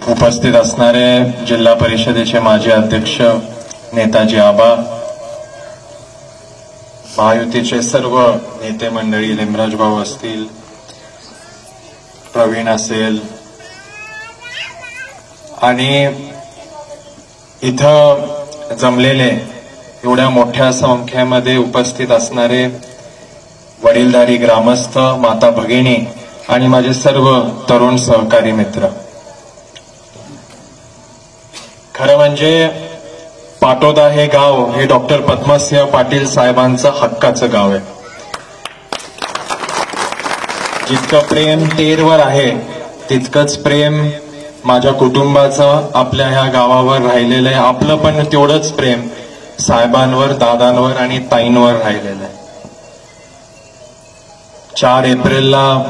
उपस्थित असणारे जिल्हा परिषदेचे माजी अध्यक्ष नेताजी आबा, महायुतीचे सर्व नेते मंडळी, लिमराज भाऊ असतील, प्रवीण असेल आणि इथं जमलेले एवढ्या मोठ्या संख्येमध्ये उपस्थित असणारे वडीलधारी ग्रामस्थ, माता भगिनी आणि माझे सर्व तरुण सहकारी मित्र, खरं म्हणजे पाटोदा हे गाव हे डॉक्टर पद्मसिंह पाटील साहेबांचं हक्काचं गाव आहे. जितकं प्रेम तेरवर आहे तितकंच प्रेम माझ्या कुटुंबाचं आपल्या ह्या गावावर राहिलेलं आहे. आपलं पण तेवढंच प्रेम साहेबांवर, दादांवर आणि ताईंवर राहिलेलं आहे. 4 एप्रिलला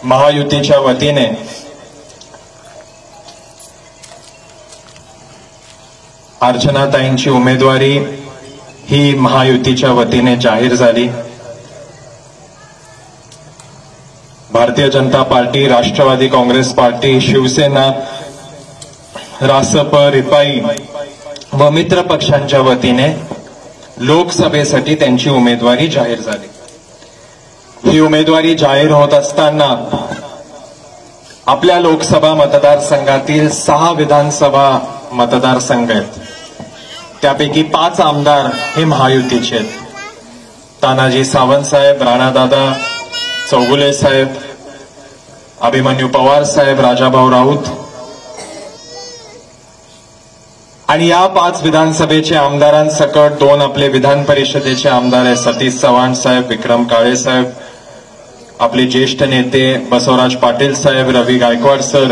महायुतीच्या वतीने अर्चनाताईंची उमेदवारी ही महायुतीच्या वतीने जाहीर झाली. भारतीय जनता पार्टी, राष्ट्रवादी काँग्रेस पार्टी, शिवसेना, रासप, रिपाई व मित्र पक्षांच्या वतीने लोकसभेसाठी त्यांची उमेदवारी जाहीर झाली. ही उमेदवारी जाहीर होत असताना आपल्या लोकसभा मतदारसंघातील 6 विधानसभा मतदारसंघ आहेत. त्यापैकी 5 आमदार हे महायुतीचे आहेत. तानाजी सावंत साहेब, राणादादा चौगुले साहेब, अभिमन्यू पवार साहेब, राजाभाऊ राऊत आणि या 5 विधानसभेचे आमदारांसकट 2 आपले विधान परिषदेचे आमदार आहेत. सतीश चव्हाण साहेब, विक्रम काळे साहेब, आपले ज्येष्ठ नेते बसवराज पाटील साहेब, रवी गायकवाड सर,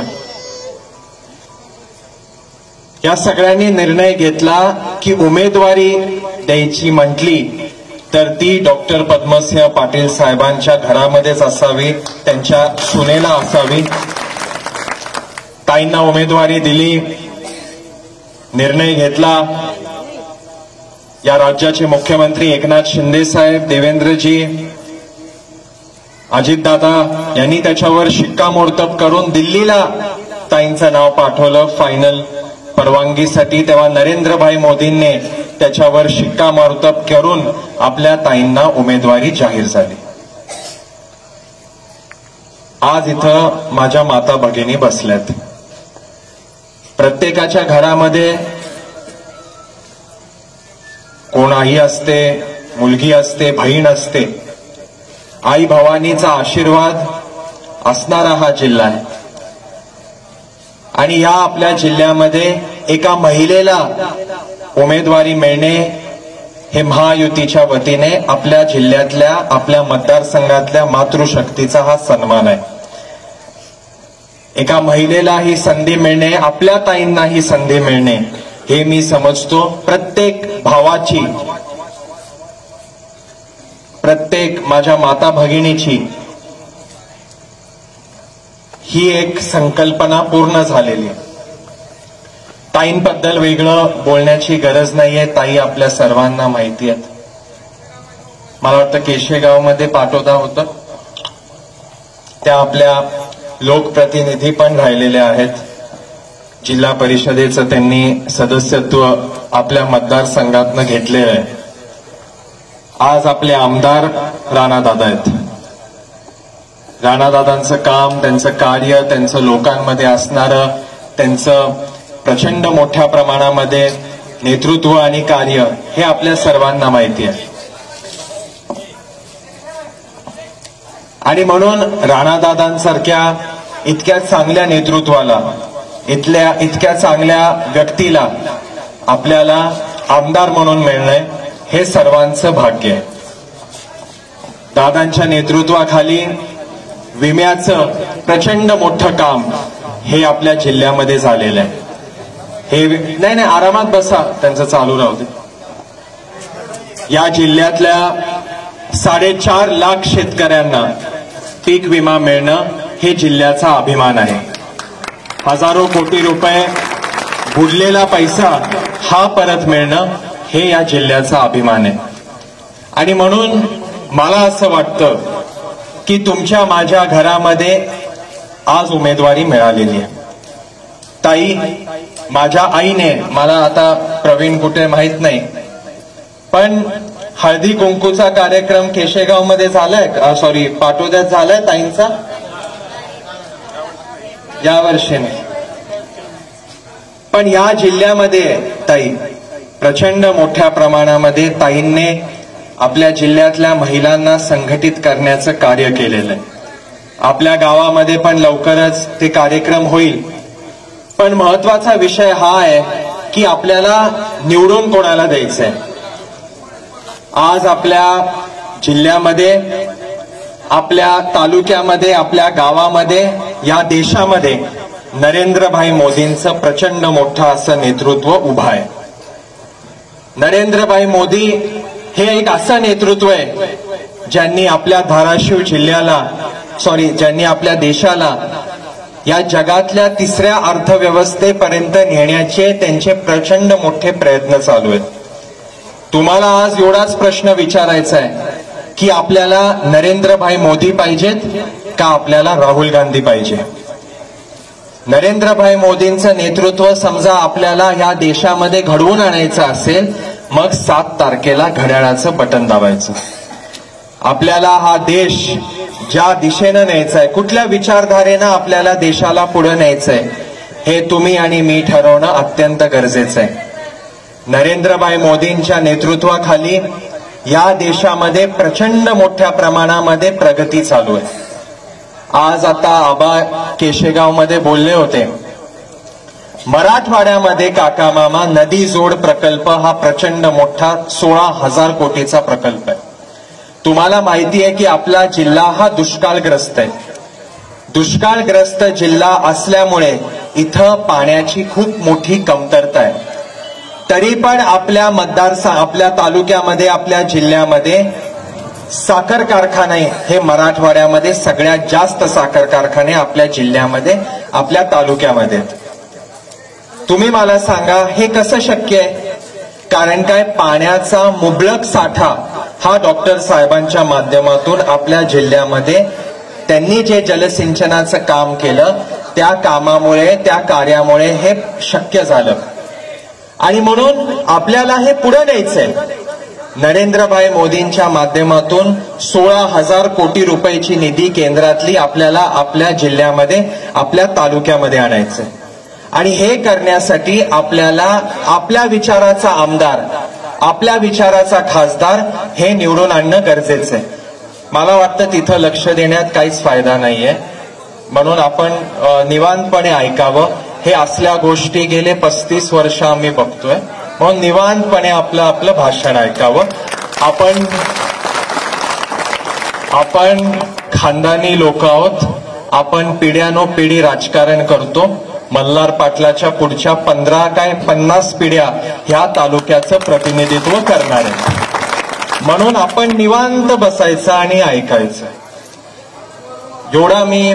या सगळ्यांनी निर्णय घेतला की उमेदवारी द्यायची म्हटली तर ती डॉक्टर पद्मसिंह पाटील साहेबांच्या घरामध्येच असावी, त्यांच्या सुनेला असावी. ताईंना उमेदवारी दिली. निर्णय घेतला. या राज्याचे मुख्यमंत्री एकनाथ शिंदे साहेब, देवेंद्रजी, अजितदादा यांनी त्याच्यावर शिक्कामोर्तब करून दिल्लीला ताईंचं नाव पाठवलं फायनल परवानगीसाठी. तेव्हा नरेंद्रभाई मोदींनी त्याच्यावर शिक्कामोर्तब करून आपल्या ताईंना उमेदवारी जाहीर झाली. आज इथं माझ्या माता भगिनी बसल्यात. प्रत्येकाच्या घरामध्ये कोण आई असते, मुलगी असते, बहीण असते. आई भवानीचा आशीर्वाद असणारा हा जिल्हा आहे आणि या आपल्या जिल्ह्यामध्ये एका महिलेला उमेदवारी मिळणे हे महायुतीच्या वतीने आपल्या जिल्ह्यातल्या, आपल्या मतदारसंघातल्या मातृशक्तीचा हा सन्मान आहे. एका महिलेला ही संधी मिळणे, आपल्या ताईंना ही संधी मिळणे हे मी समजतो प्रत्येक भावाची, प्रत्येक माझ्या माता भगिनीची ही एक संकल्पना पूर्ण झालेली आहे. ताईंबद्दल वेगळं बोलण्याची गरज नाहीये. ताई आपल्या सर्वांना माहिती आहेत. मला वाटतं केशेगावमध्ये पाटोदा होतं, त्या आपल्या लोकप्रतिनिधी पण राहिलेल्या आहेत. जिल्हा परिषदेचं त्यांनी सदस्यत्व आपल्या मतदारसंघातनं घेतलेलं आहे. आज आपले आमदार राणादादा आहेत. राणादादांचं काम, त्यांचं कार्य, त्यांचं लोकांमध्ये असणारं त्यांचं प्रचंड मोठ्या प्रमाणामध्ये नेतृत्व आणि कार्य हे आपल्या सर्वांना माहिती आहे. आणि म्हणून राणादादांसारख्या इतक्या चांगल्या नेतृत्वाला, इतक्या चांगल्या व्यक्तीला आपल्याला आमदार म्हणून मिळणं हे सर्वांचं भाग्य आहे. दादांच्या नेतृत्वाखाली विम्याचं प्रचंड मोठं काम हे आपल्या जिल्ह्यामध्ये झालेलं आहे. हे नाही आरामात बसा, त्यांचं चालू राहू दे. या जिल्ह्यातल्या 4.5 लाख शेतकऱ्यांना पीक विमा मिळणं हे जिल्ह्याचा अभिमान आहे. हजारो कोटी रुपये बुडलेला पैसा हा परत मिळणं हे या जिल्ह्याचा अभिमान आहे. आणि म्हणून मला असं वाटतं की तुमच्या माझ्या घरामध्ये आज उमेदवारी मिळालेली आहे. ताई, माझ्या आईने, मला आता प्रवीण कुठे माहित नाही, पण हळदी कुंकूचा कार्यक्रम केशेगाव मध्ये झालाय, सॉरी पाटोद्यात झालाय ताईंचा, या वर्षी नाही, पण या जिल्ह्यामध्ये ताई प्रचंड मोठ्या प्रमाणामध्ये ताईंनी आपल्या जिल्ह्यातल्या महिलांना संघटित करण्याचं कार्य केलेलं आहे. आपल्या गावामध्ये पण लवकरच ते कार्यक्रम होईल. पण महत्वाचा विषय हा आहे की आपल्याला निवडून कोणाला द्यायचंय. आज आपल्या जिल्ह्यामध्ये, आपल्या तालुक्यामध्ये, आपल्या गावामध्ये, या देशामध्ये नरेंद्रभाई मोदींचं प्रचंड मोठं असं नेतृत्व उभं आहे. नरेंद्रभाई मोदी हे एक असं नेतृत्व आहे ज्यांनी आपल्या धाराशिव जिल्ह्याला, ज्यांनी आपल्या देशाला या जगातल्या तिसऱ्या अर्थव्यवस्थेपर्यंत नेण्याचे त्यांचे प्रचंड मोठे प्रयत्न चालू आहेत. तुम्हाला आज एवढाच प्रश्न विचारायचा आहे की आपल्याला नरेंद्रभाई मोदी पाहिजेत का आपल्याला राहुल गांधी पाहिजे. नरेंद्रभाई मोदींचं नेतृत्व समजा आपल्याला या देशामध्ये घडवून आणायचं असेल, मग 7 तारखेला घड्याळाचं बटन दाबायचं. आपल्याला हा देश ज्या दिशेनं न्यायचा आहे, कुठल्या विचारधारेनं आपल्याला देशाला पुढे न्यायचंय, हे तुम्ही आणि मी ठरवणं अत्यंत गरजेचं आहे. नरेंद्रभाई मोदींच्या नेतृत्वाखाली या देशामध्ये प्रचंड मोठ्या प्रमाणामध्ये प्रगती चालू आहे. आज आता आबा केशेगावमध्ये बोलले होते, मराठवाड्यामध्ये काका मामा नदी जोड प्रकल्प हा प्रचंड मोठा 16,000 कोटीचा प्रकल्प आहे. तुम्हाला माहिती आहे की आपला जिल्हा हा दुष्काळग्रस्त आहे. दुष्काळग्रस्त जिल्हा असल्यामुळे इथं पाण्याची खूप मोठी कमतरता आहे. तरी पण आपल्या आपल्या तालुक्यामध्ये, आपल्या जिल्ह्यामध्ये साखर कारखाने हे मराठवाड्यामध्ये सगळ्यात जास्त साखर कारखाने आपल्या जिल्ह्यामध्ये, आपल्या तालुक्यामध्ये. तुम्ही मला सांगा हे कसं शक्य आहे? कारण काय, पाण्याचा मुबलक साठा हा डॉक्टर साहेबांच्या माध्यमातून आपल्या जिल्ह्यामध्ये त्यांनी जे जलसिंचनाचं काम केलं, त्या कामामुळे, त्या कार्यामुळे हे शक्य झालं. आणि म्हणून आपल्याला हे पुढे न्यायचंय. नरेंद्रभाई मोदींच्या माध्यमातून 16,000 कोटी रुपयाची निधी केंद्रातली आपल्याला आपल्या जिल्ह्यामध्ये, आपल्या तालुक्यामध्ये आणायचंय. आणि हे करण्यासाठी आपल्याला आपल्या विचाराचा आमदार, आपल्या विचाराचा खासदार हे निवडून आणणं गरजेचं आहे. मला वाटतं तिथं लक्ष देण्यात काहीच फायदा नाहीये. म्हणून आपण निवांतपणे ऐकावं. हे असल्या गोष्टी गेले 35 वर्ष आम्ही बघतोय, म्हणून निवांतपणे आपलं भाषण ऐकावं. आपण खानदानी लोक आहोत. आपण पिढ्यानोपिढी राजकारण करतो. मल्हार पाटलाच्या पुढच्या 50 पिढ्या ह्या तालुक्याचं प्रतिनिधित्व करणार आहे. म्हणून आपण निवांत बसायचं आणि ऐकायचं. एवढा मी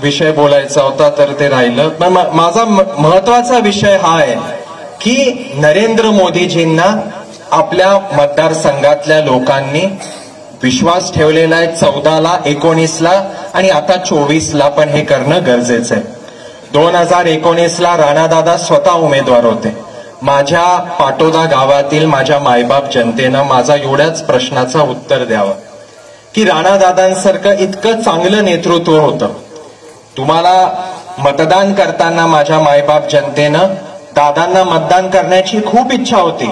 विषय बोलायचा होता तर ते राहिलं. पण माझा महत्वाचा विषय हा आहे की नरेंद्र मोदीजींना आपल्या मतदारसंघातल्या लोकांनी विश्वास ठेवलेला आहे. 14ला, 19ला आणि आता 24ला पण हे करणं गरजेचं आहे. 2019ला राणादादा स्वतः उमेदवार होते. माझ्या पाटोदा गावातील माझ्या मायबाप जनतेनं माझा एवढ्याच प्रश्नाचं उत्तर द्यावं की राणादादांसारखं इतकं चांगलं नेतृत्व होतं. तुम्हाला मतदान करताना माझ्या मायबाप जनतेनं दादांना मतदान करण्याची खूप इच्छा होती.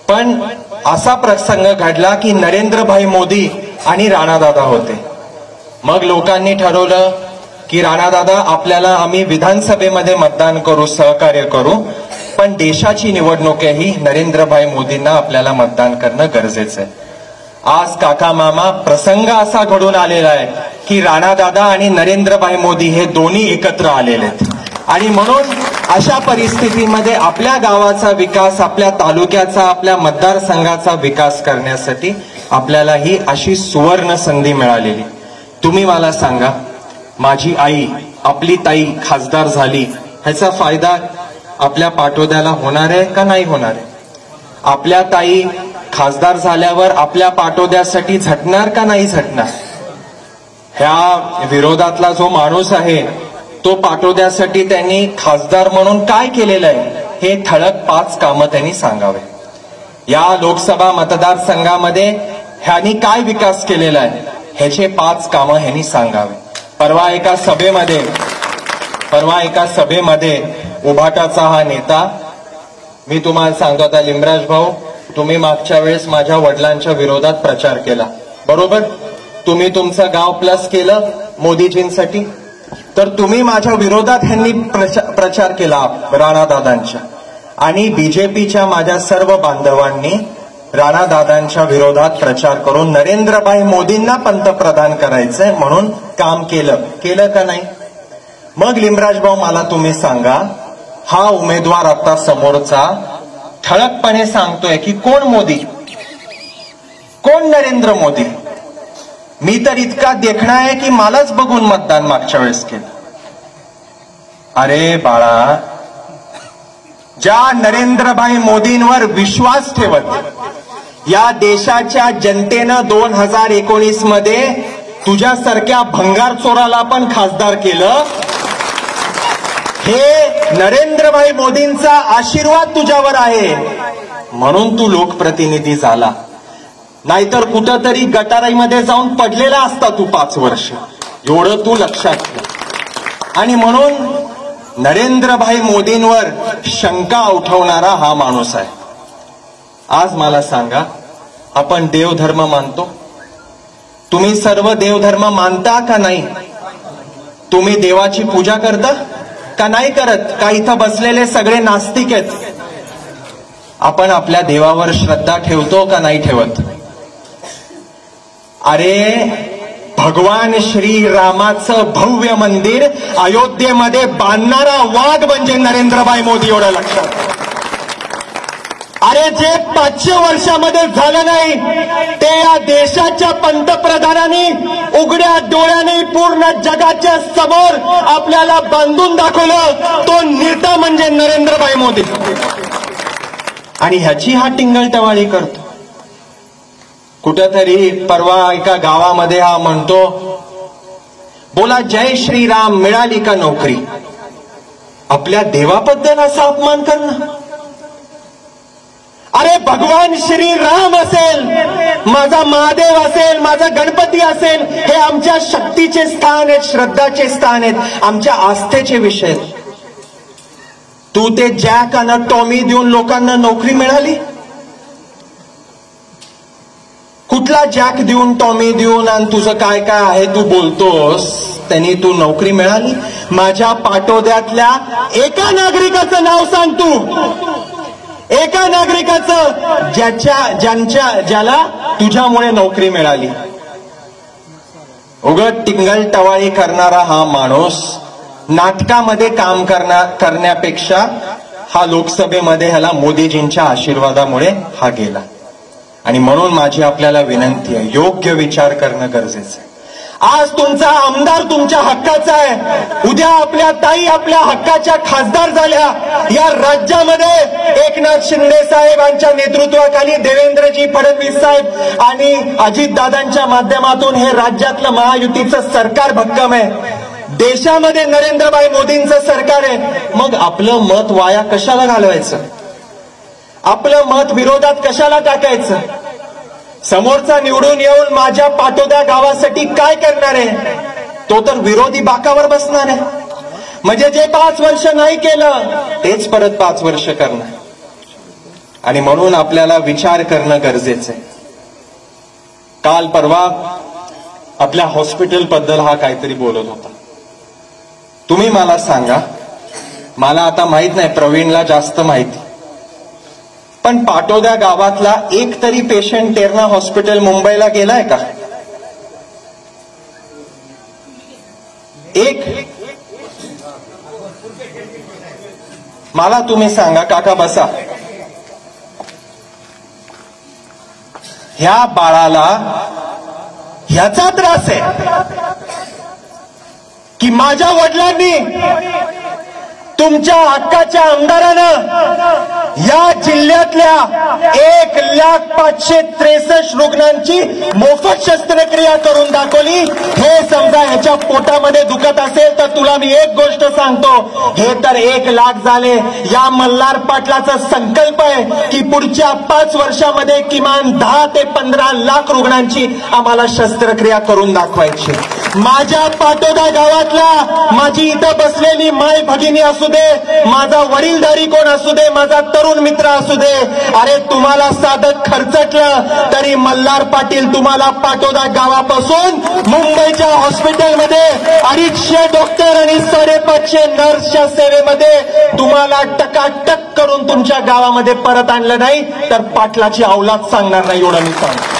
पण असा प्रसंग घडला की नरेंद्रभाई मोदी आणि राणादादा होते. मग लोकांनी ठरवलं की राणादादा आपल्याला, आम्ही विधानसभेमध्ये मतदान करू, सहकार्य करू, पण देशाची निवडणूक ही नरेंद्रभाई मोदींना आपल्याला मतदान करणं गरजेचं आहे. आज काका मामा प्रसंग असा घडून आलेला आहे की राणादादा आणि नरेंद्रभाई मोदी हे दोन्ही एकत्र आलेले आहेत. आणि म्हणून अशा परिस्थितीमध्ये आपल्या गावाचा विकास, आपल्या तालुक्याचा, आपल्या मतदारसंघाचा विकास करण्यासाठी आपल्याला ही अशी सुवर्ण संधी मिळालेली. तुम्ही मला सांगा, माझी आई, आपली ताई खासदार झाली, ह्याचा फायदा आपल्या पाटोद्याला होणार आहे का नाही होणार आहे? आपल्या ताई खासदार झाल्यावर आपल्या पाटोद्यासाठी झटणार का नाही झटणार? ह्या विरोधातला जो माणूस आहे तो पाटोद्यासाठी त्यांनी खासदार म्हणून काय केलेलं आहे हे ठळक 5 कामं त्यांनी सांगावे. या लोकसभा मतदारसंघामध्ये ह्यांनी काय विकास केलेला आहे ह्याचे 5 कामं ह्यांनी सांगावे. परवा एका सभेमध्ये उभाटाचा हा नेता, मी तुम्हाला सांगतो आता लिमराज भाऊ, तुम्ही मागच्या वेळेस माझ्या वडिलांच्या विरोधात प्रचार केला, बरोबर? तुम्ही तुमचं गाव प्लस केलं मोदीजींसाठी, तर तुम्ही माझ्या विरोधात ह्यांनी प्रचार केला राणादादांच्या, आणि बीजेपीच्या माझ्या सर्व बांधवांनी राणादादांच्या विरोधात प्रचार करून नरेंद्रभाई मोदींना पंतप्रधान करायचंय म्हणून काम केलं का नाही? मग लिमराज भाऊ मला तुम्ही सांगा, हा उमेदवार आता समोरचा ठळकपणे सांगतोय की कोण मोदी, कोण नरेंद्र मोदी? मी तर इतका देखणा आहे की मलाच बघून मतदान मागच्या वेळेस केलं. अरे बाळा, ज्या नरेंद्रभाई मोदींवर विश्वास ठेवत या देशाच्या जनतेनं 2019 मध्ये तुझ्यासारख्या भंगार चोराला पण खासदार केलं, हे नरेंद्रभाई मोदींचा आशीर्वाद तुझ्यावर आहे म्हणून तू लोकप्रतिनिधी झाला, नाहीतर कुठंतरी गटाराईमध्ये जाऊन पडलेला असता तू 5 वर्ष. एवढं तू लक्षात ठेव. आणि म्हणून नरेंद्रभाई मोदींवर शंका उठवणारा हा माणूस आहे. आज मला सांगा, आपण देवधर्म मानतो? तुम्ही सर्व देवधर्म मानता का नाही? तुम्ही देवाची पूजा करता का नाही करत? का इथं बसलेले सगळे नास्तिक आहेत? आपण आपल्या देवावर श्रद्धा ठेवतो का नाही ठेवत? अरे, भगवान श्रीरामाचं भव्य मंदिर अयोध्येमध्ये बांधणारा वाघ म्हणजे नरेंद्रभाई मोदी, एवढं लक्षात. अरे, जे 500 वर्षामध्ये झालं नाही ते या देशाच्या पंतप्रधानांनी उघड्या डोळ्याने पूर्ण जगाच्या समोर आपल्याला बांधून दाखवलं. तो नेता म्हणजे नरेंद्रभाई मोदी. आणि ह्याची हा टिंगलटवाळी करतो. कुठेतरी परवा एका गावामध्ये हा म्हणतो, बोला जय श्रीराम, मिळाली का नोकरी? आपल्या देवाबद्दल असा अपमान करणं. अरे, भगवान श्रीराम असेल, माझा महादेव असेल, माझा गणपती असेल, हे आमच्या शक्तीचे स्थान आहेत, श्रद्धाचे स्थान आहेत, आमच्या आस्थेचे विषय. तू ते जॅक आणि टॉमी देऊन लोकांना नोकरी मिळाली? कुठला जॅक देऊन, टॉमी देऊन आणि तुझं काय काय आहे तू बोलतोस, त्यांनी तू नोकरी मिळाली? माझ्या पाटोद्यातल्या एका नागरिकाचं नाव सांग तू, एका नागरिकाचं ज्याला तुझ्यामुळे नोकरी मिळाली. उगाच टिंगलटवाळी करणारा हा माणूस नाटकामध्ये काम करण्यापेक्षा हा लोकसभेमध्ये ह्याला मोदीजींच्या आशीर्वादामुळे हा गेला. आणि म्हणून माझी आपल्याला विनंती आहे, योग्य विचार करणं गरजेचं आहे. आज तुमचा आमदार तुमच्या हक्काचा आहे, उद्या आपल्या ताई आपल्या हक्काच्या खासदार झाल्या. या राज्यामध्ये एकनाथ शिंदे साहेबांच्या नेतृत्वाखाली देवेंद्रजी फडणवीस साहेब आणि अजितदादांच्या माध्यमातून हे राज्यातलं महायुतीचं सरकार भक्कम आहे. देशामध्ये नरेंद्रभाई मोदींचं सरकार आहे. मग आपलं मत वाया कशाला घालवायचं? आपलं मत विरोधात कशाला टाकायचं? समोरचा निवडून येऊन माझ्या पाटोद्या गावासाठी काय करणार आहे? तो तर विरोधी बाकावर बसणार आहे. म्हणजे जे 5 वर्ष नाही केलं तेच परत 5 वर्ष करणार. आणि म्हणून आपल्याला विचार करणं गरजेचं आहे. काल परवा आपल्या हॉस्पिटल बद्दल हा काहीतरी बोलत होता. तुम्ही मला सांगा, मला आता माहित नाही, प्रवीणला जास्त माहिती, पण पाटोद्या गावातला एक तरी पेशंट तेरणा हॉस्पिटल मुंबईला गेलाय का? एक? मला तुम्ही सांगा, काका बसा. ह्या बाळाला ह्याचा त्रास आहे की माझ्या वडिलांनी तुमच्या हक्काच्या आमदारानं या जिल्ह्यातल्या 1,563,000 रुग्णांची मोफत शस्त्रक्रिया करून दाखवली। हे समजा ह्याच्या पोटामध्ये दुखत असेल तर तुला मी एक गोष्ट सांगतो, हे तर 1 लाख झाले। या मल्हार पाटलाचा संकल्प आहे की पुढच्या 5 वर्षामध्ये किमान 10 ते 15 लाख रुग्णांची आम्हाला शस्त्रक्रिया करून दाखवायची। माझ्या पाटोदा गावातला माझी इथं बसलेली माय भगिनी असू दे, माझा वडीलधारी कोण असू दे, माझा तरुण मित्र असू दे, अरे तुम्हाला साधं खर्चटलं तरी मल्हार पाटील तुम्हाला पाटोदा गावापासून मुंबईच्या हॉस्पिटलमध्ये 250 डॉक्टर आणि 550 नर्सच्या सेवेमध्ये तुम्हाला टकाटक करून तुमच्या गावामध्ये परत आणलं नाही तर पाटलाची औलाद सांगणार नाही, एवढं मी सांगतो।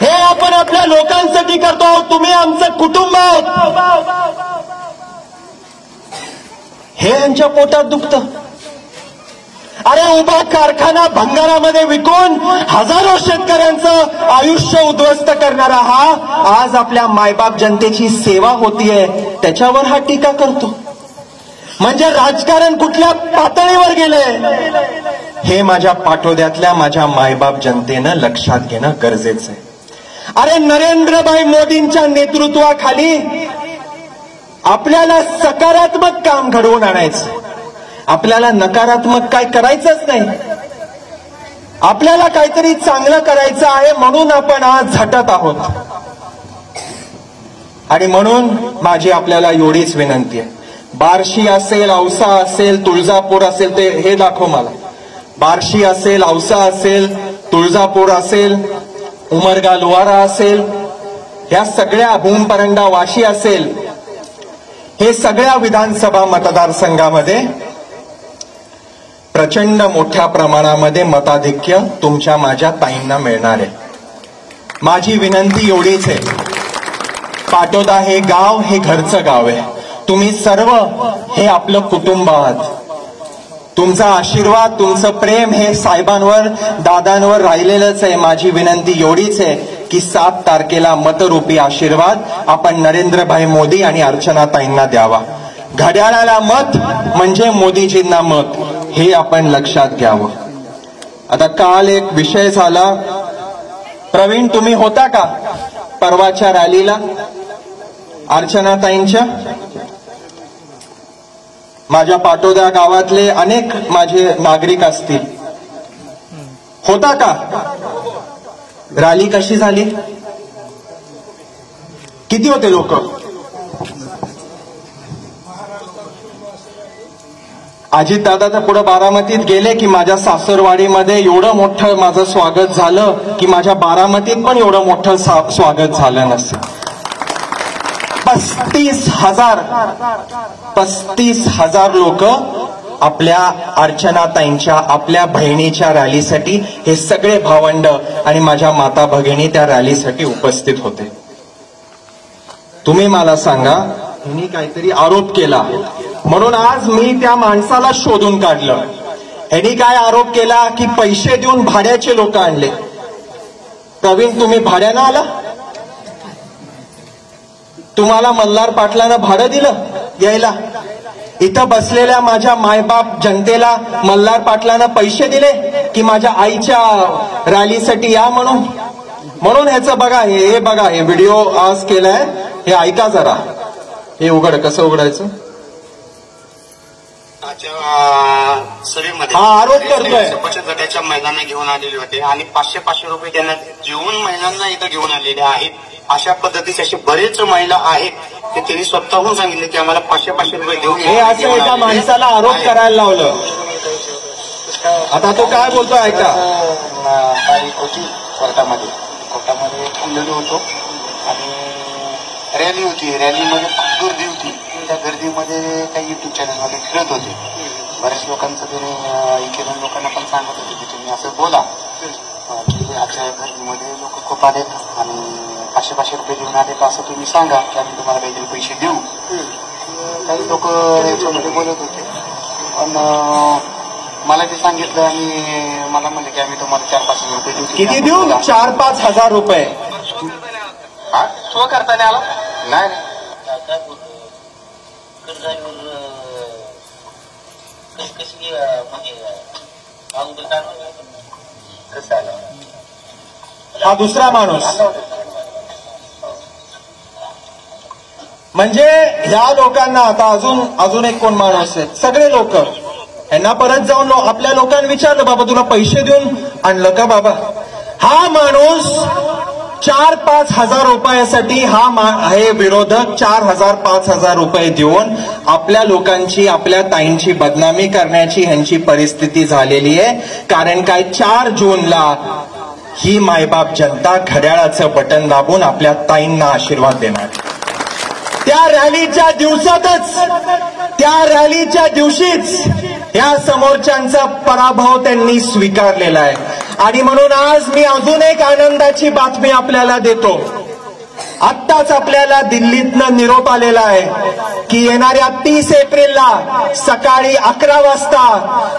हे आपण आपल्या लोकांसाठी करतो आहोत, तुम्ही आमचं कुटुंब आहोत। हे यांच्या पोटात दुखतं। अरे उभा कारखाना भंगारामध्ये विकून हजारो शेतकऱ्यांचं आयुष्य उद्ध्वस्त करणारा हा आज आपल्या मायबाप जनतेची सेवा होतीये, त्याच्यावर हा टीका करतो। म्हणजे राजकारण कुठल्या पातळीवर गेलंय हे माझ्या पाटोद्यातल्या माझ्या मायबाप जनतेनं लक्षात घेणं गरजेचं आहे। अरे नरेंद्रभाई मोदींच्या नेतृत्वाखाली आपल्याला सकारात्मक काम घडवून आणायचं, आपल्याला नकारात्मक काय करायचंच नाही। आपल्याला काहीतरी चांगलं करायचं आहे म्हणून आपण आज झटत आहोत। आणि म्हणून माझी आपल्याला एवढीच विनंती आहे, बार्शी असेल, औसा असेल, तुळजापूर असेल, ते हे दाखव मला। बार्शी असेल, औसा असेल, तुळजापूर असेल, उमरगा लोहारा असेल, ह्या सगळ्या भूमपरंडा वाशी असेल, हे सगळ्या विधानसभा मतदारसंघामध्ये प्रचंड मोठ्या प्रमाणामध्ये मताधिक्य तुमच्या माझ्या ताईंना मिळणार आहे। माझी विनंती एवढीच आहे, पाटोदा हे गाव हे घरचं गाव आहे, तुम्ही सर्व हे आपलं कुटुंब आहात। तुमचा आशीर्वाद, तुमचं प्रेम हे साहेबांवर, दादांवर राहिलेलंच आहे। माझी विनंती एवढीच आहे की 7 तारखेला मतरूपी आशीर्वाद आपण नरेंद्रभाई मोदी आणि अर्चनाताईंना द्यावा। घड्याळाला मत म्हणजे मोदीजींना मत, हे आपण लक्षात घ्यावं। आता काल एक विषय झाला, प्रवीण तुम्ही होता का परवाच्या रॅलीला अर्चनाताईंच्या? माझ्या पाटोदा गावातले अनेक माझे नागरिक असतील, होता का? रॅली कशी झाली? किती होते लोक? अजितदादा तर पुढे बारामतीत गेले की माझ्या सासरवाडीमध्ये एवढं मोठं माझं स्वागत झालं की माझ्या बारामतीत पण एवढं मोठं स्वागत झालं नसेल। 35,000 लोक आपल्या अर्चनाताईंच्या, आपल्या बहिणीच्या रॅलीसाठी, हे सगळे भावंड आणि माझ्या माता भगिनी त्या रॅलीसाठी उपस्थित होते। तुम्ही मला सांगा, ह्यांनी काहीतरी आरोप केला म्हणून आज मी त्या माणसाला शोधून काढलं। ह्यांनी काय आरोप केला की पैसे देऊन भाड्याचे लोक आणले। प्रवीण तुम्ही भाड्यानं आला? तुम्हाला मल्हार पाटलानं भाडं दिलं यायला? इथं बसलेल्या माझ्या मायबाप जनतेला मल्हार पाटलानं पैसे दिले की माझ्या आईच्या रॅलीसाठी या म्हणून? म्हणून ह्याचं बघा, हे बघा, हे व्हिडिओ आज केलाय, हे ऐका जरा। हे उघड, कसं उघडायचं? सभेमध्ये आरोप करतोय, बचत गटाच्या महिलांना घेऊन आलेले होते आणि 500-500 रुपये त्यांना जेवून महिलांना इथं घेऊन आलेले आहेत। अशा पद्धतीचे असे बरेच महिला आहेत की त्यांनी स्वतःहून सांगितले की आम्हाला 500-500 रुपये देऊन, हे असं एका माणसाला आरोप करायला लावलं। आता तो काय बोलतोय ऐका। तारीख होती कोर्टामध्ये थांबलेलो होतो आणि रॅली होती, रॅलीमध्ये खूप गर्दी होती। त्या गर्दीमध्ये काही युट्यूब चॅनलमध्ये फिरत होते, बऱ्याच लोकांचं त्यांनी इकडून लोकांना पण सांगत होते की तुम्ही असं बोला की आजच्या गर्दीमध्ये लोक खूप आलेत आणि 500-500 रुपये देऊन आलेत असं तुम्ही सांगा की आम्ही तुम्हाला काहीतरी पैसे देऊ। काही लोक याच्यामध्ये बोलत होते, पण मला ते सांगितलं आणि मला म्हणले की आम्ही तुम्हाला 4-5 रुपये देऊ। किती देऊ? 4-5 हजार रुपये? हा, शो करताना आला नाही, कशी म्हणजे कसं आलं हा दुसरा माणूस म्हणजे ह्या लोकांना आता अजून एक कोण माणूस आहेत सगळे लोक यांना परत जाऊन आपल्या लोकांना विचारलं बाबा तुला पैसे देऊन आणलं का बाबा हा माणूस 4-5 हजार रुपयासाठी हे विरोधक 4,000-5,000 रुपये देऊन आपल्या लोकांची आपल्या ताईंची बदनामी करण्याची ह्यांची परिस्थिती झालेली आहे कारण काय 4 जूनला ही मायबाप जनता घड्याळाचं बटन दाबून आपल्या ताईंना आशीर्वाद देणार त्या रॅलीच्या दिवशीच या समोरच्यांचा पराभव त्यांनी स्वीकारलेला आहे आणि म्हणून आज मी अजून एक आनंदाची बातमी आपल्याला देतो आत्ताच आपल्याला दिल्लीतनं निरोप आलेला आहे की येणाऱ्या 30 एप्रिलला सकाळी 11 वाजता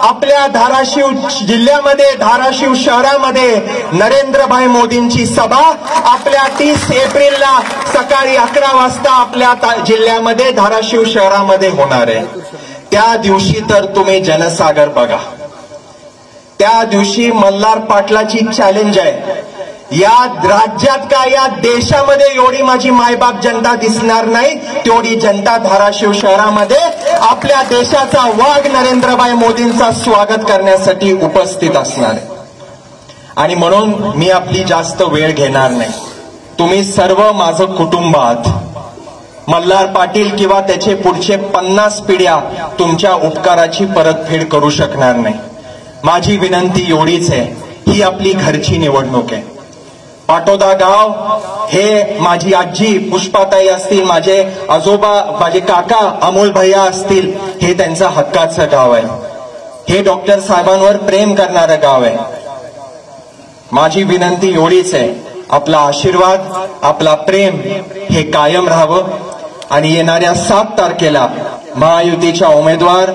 आपल्या धाराशिव जिल्ह्यामध्ये धाराशिव शहरामध्ये नरेंद्रभाई मोदींची सभा आपल्या 30 एप्रिलला सकाळी 11 वाजता आपल्या जिल्ह्यामध्ये धाराशिव शहरामध्ये होणार आहे त्या दिवशी तर तुम्ही जनसागर बघा त्या दिवशी मल्हार पाटलाची चॅलेंज आहे या राज्यात का या देशामध्ये एवढी माझी मायबाप जनता दिसणार नाही तेवढी जनता धाराशिव शहरामध्ये आपल्या देशाचा वाघ नरेंद्रभाई मोदींचा स्वागत करण्यासाठी उपस्थित असणार आहे आणि म्हणून मी आपली जास्त वेळ घेणार नाही तुम्ही सर्व माझं कुटुंब आहात मल्हार पाटील किंवा त्याचे पुढचे 50 पिढ्या तुमच्या उपकाराची परतफेड करू शकणार नाही माझी विनंती एवढीच आहे ही आपली घरची निवडणूक आहे पाटोदा गाव हे माझी आजी पुष्पाताई असतील माझे आजोबा माझे काका अमोल भैया असतील हे त्यांचं हक्काचं गाव आहे हे डॉक्टर साहेबांवर प्रेम करणारं गाव आहे माझी विनंती एवढीच आहे आपला आशीर्वाद आपला प्रेम हे कायम राहावं आणि येणाऱ्या 7 तारखेला महायुतीच्या उमेदवार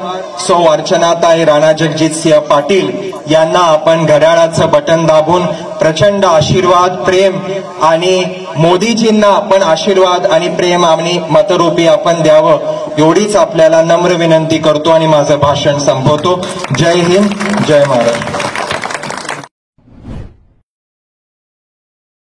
सौ अर्चनाताई राणा जगजितसिंह पाटील यांना आपण घड्याळाचं बटन दाबून प्रचंड आशीर्वाद प्रेम आणि मोदीजींना आपण आशीर्वाद आणि प्रेम आणि मतरूपी आपण द्यावं एवढीच आपल्याला नम्र विनंती करतो आणि माझं भाषण संपवतो जय हिंद जय महाराष्ट्र